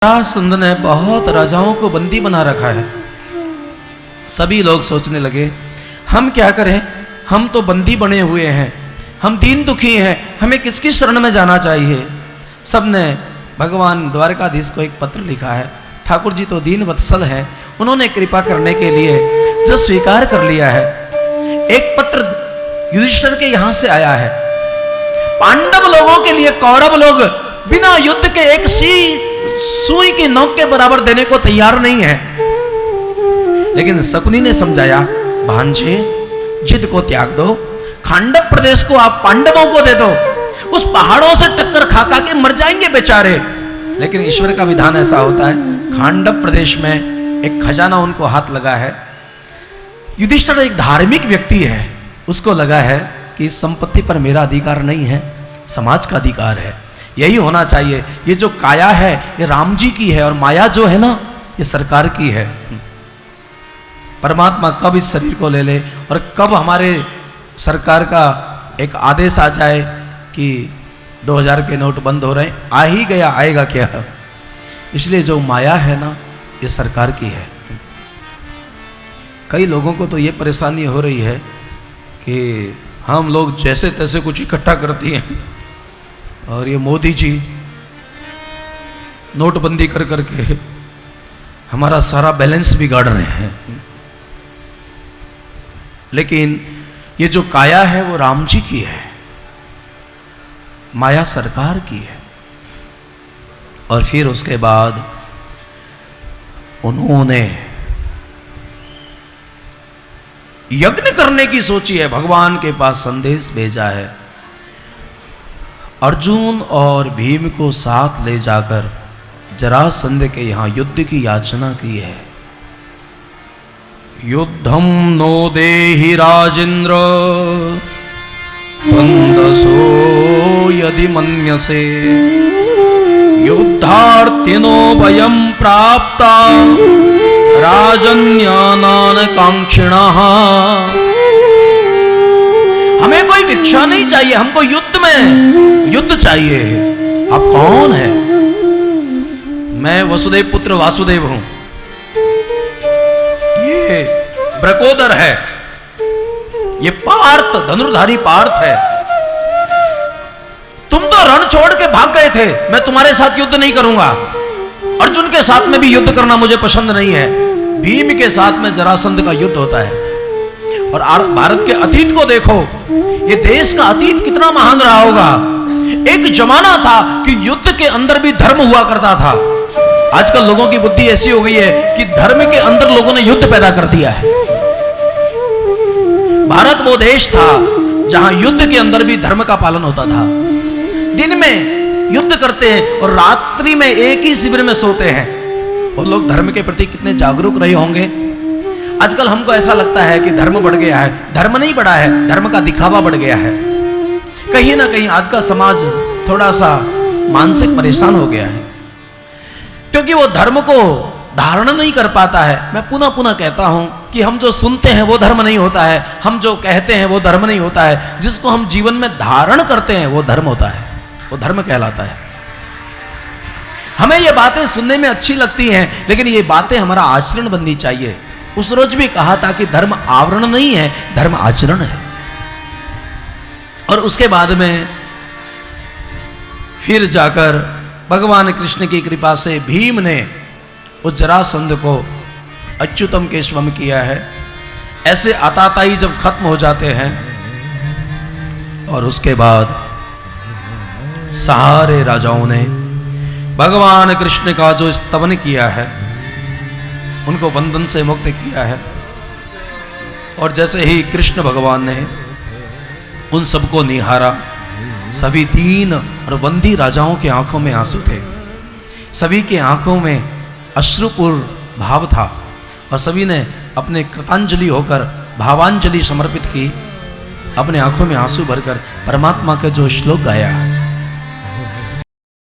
जरासंध ने बहुत राजाओं को बंदी बना रखा है। सभी लोग सोचने लगे हम क्या करें, हम तो बंदी बने हुए हैं, हम दीन दुखी हैं, हमें किसकी शरण में जाना चाहिए। सबने भगवान द्वारकाधीश को एक पत्र लिखा है। ठाकुर जी तो दीन वत्सल है, उन्होंने कृपा करने के लिए जो स्वीकार कर लिया है। एक पत्र युधिष्ठिर के यहां से आया है। पांडव लोगों के लिए कौरव लोग बिना युद्ध के एक सुई की नोक के बराबर देने को तैयार नहीं है। लेकिन शकुनी ने समझाया, भांजे जिद को त्याग दो, खांडव प्रदेश को आप पांडवों को दे दो, उस पहाड़ों से टक्कर खा खा के मर जाएंगे बेचारे। लेकिन ईश्वर का विधान ऐसा होता है, खांडव प्रदेश में एक खजाना उनको हाथ लगा है। युधिष्ठिर एक धार्मिक व्यक्ति है, उसको लगा है कि इस संपत्ति पर मेरा अधिकार नहीं है, समाज का अधिकार है, यही होना चाहिए। ये जो काया है ये राम जी की है और माया जो है ना ये सरकार की है। परमात्मा कब इस शरीर को ले ले और कब हमारे सरकार का एक आदेश आ जाए कि 2000 के नोट बंद हो रहे हैं, आ ही गया, आएगा क्या। इसलिए जो माया है ना ये सरकार की है। कई लोगों को तो ये परेशानी हो रही है कि हम लोग जैसे तैसे कुछ इकट्ठा करती हैं और ये मोदी जी नोटबंदी कर करके हमारा सारा बैलेंस बिगाड़ रहे हैं। लेकिन ये जो काया है वो राम जी की है, माया सरकार की है। और फिर उसके बाद उन्होंने यज्ञ करने की सोची है, भगवान के पास संदेश भेजा है। अर्जुन और भीम को साथ ले जाकर जरासंध के यहां युद्ध की याचना की है। युद्धम नो देहि राजेंद्र बंदसो यदि मन्यसे, युद्धार्थिनो वयं प्राप्ता राजन्यानान कांक्षिणः। हमें कोई भिक्षा नहीं चाहिए, हमको युद्ध चाहिए। आप कौन है? मैं वसुदेव पुत्र वासुदेव हूं, ये ब्रकोदर है, ये पार्थ धनुर्धारी पार्थ है। तुम तो रण छोड़ के भाग गए थे, मैं तुम्हारे साथ युद्ध नहीं करूंगा। अर्जुन के साथ में भी युद्ध करना मुझे पसंद नहीं है। भीम के साथ में जरासंध का युद्ध होता है। और भारत के अतीत को देखो, ये देश का अतीत कितना महान रहा होगा। एक जमाना था कि युद्ध के अंदर भी धर्म हुआ करता था। आजकल लोगों की बुद्धि ऐसी हो गई है कि धर्म के अंदर लोगों ने युद्ध पैदा कर दिया है। भारत वो देश था जहां युद्ध के अंदर भी धर्म का पालन होता था। दिन में युद्ध करते हैं और रात्रि में एक ही शिविर में सोते हैं। वो लोग धर्म के प्रति कितने जागरूक रहे होंगे। आजकल हमको ऐसा लगता है कि धर्म बढ़ गया है, धर्म नहीं बढ़ा है, धर्म का दिखावा बढ़ गया है। कहीं ना कहीं आज का समाज थोड़ा सा मानसिक परेशान हो गया है, क्योंकि वो धर्म को धारण नहीं कर पाता है। मैं पुनः पुनः कहता हूं कि हम जो सुनते हैं वो धर्म नहीं होता है, हम जो कहते हैं वो धर्म नहीं होता है। जिसको हम जीवन में धारण करते हैं वो धर्म होता है, वो धर्म कहलाता है। हमें ये बातें सुनने में अच्छी लगती हैं, लेकिन ये बातें हमारा आचरण बननी चाहिए। उस रोज भी कहा था कि धर्म आवरण नहीं है, धर्म आचरण है। और उसके बाद में फिर जाकर भगवान कृष्ण की कृपा से भीम ने उस जरासंध को अच्युतम केशवम किया है। ऐसे आताताई जब खत्म हो जाते हैं और उसके बाद सारे राजाओं ने भगवान कृष्ण का जो स्तवन किया है, उनको बंधन से मुक्त किया है। और जैसे ही कृष्ण भगवान ने उन सबको निहारा, सभी 3 और बंदी राजाओं के आंखों में आंसू थे, सभी के आंखों में अश्रुपूर्ण भाव था और सभी ने अपने कृतांजलि होकर भावांजलि समर्पित की। अपने आंखों में आंसू भरकर परमात्मा का जो श्लोक गाया,